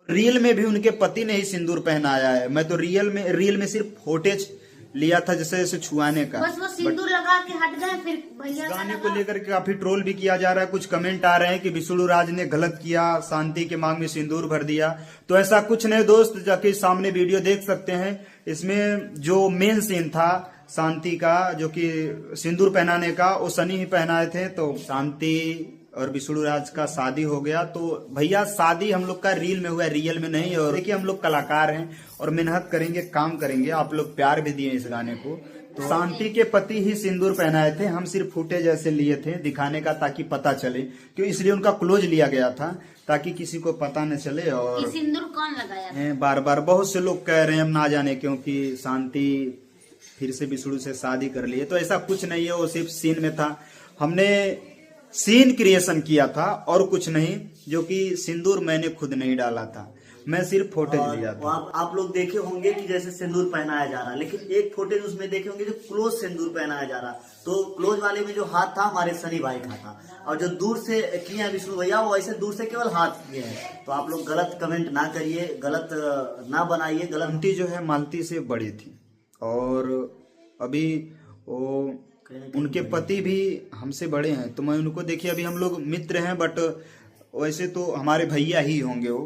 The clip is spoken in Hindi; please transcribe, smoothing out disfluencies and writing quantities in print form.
रियल में भी उनके पति ने ही सिंदूर पहनाया है। मैं तो रियल में सिर्फ फुटेज लिया था जैसे जैसे छुआने का। बस वो सिंदूर लगा के हट गए, फिर भैया का गाने को लगा। लेकर के काफी ट्रोल भी किया जा रहा है। कुछ कमेंट आ रहे हैं कि विष्णु राज ने गलत किया, शांति के मांग में सिंदूर भर दिया। तो ऐसा कुछ नहीं दोस्त, जाके सामने वीडियो देख सकते हैं। इसमें जो मेन सीन था शांति का, जो कि सिंदूर पहनाने का, वो सनी ही पहनाए थे। तो शांति और विष्णु राज का शादी हो गया। तो भैया शादी हम लोग का रील में हुआ है, रियल में नहीं। और देखिए हम लोग कलाकार हैं और मेहनत करेंगे, काम करेंगे। आप लोग प्यार भी दिए इस गाने को। तो शांति के पति ही सिंदूर पहनाए थे, हम सिर्फ फुटेज ऐसे लिए थे दिखाने का, ताकि पता चले। क्यों, इसलिए उनका क्लोज लिया गया था ताकि किसी को पता न चले। और ये सिंदूर कौन लगाया था? बार बार बहुत से लोग कह रहे हैं, हम ना जाने क्योंकि शांति फिर से विष्णु से शादी कर लिए। तो ऐसा कुछ नहीं है, वो सिर्फ सीन में था। हमने सीन क्रिएशन किया था और कुछ नहीं। जो कि सिंदूर मैंने खुद नहीं डाला था, मैं सिर्फ फोटेज लिया था। आप लोग देखे होंगे कि जैसे सिंदूर पहनाया जा रहा, लेकिन एक फोटेज उसमें देखे होंगे जो क्लोज सिंदूर पहनाया जा रहा। तो क्लोज वाले में जो हाथ था हमारे सनी भाई का था, और जो दूर से किए विष्णु भैया वो ऐसे दूर से केवल हाथ किए हैं। तो आप लोग गलत कमेंट ना करिए, गलत ना बनाइए। गलत आंटी जो है मालती से बड़ी थी, और अभी वो उनके पति भी हमसे बड़े हैं। तो मैं उनको देखिए, अभी हम लोग मित्र हैं, बट वैसे तो हमारे भैया ही होंगे वो।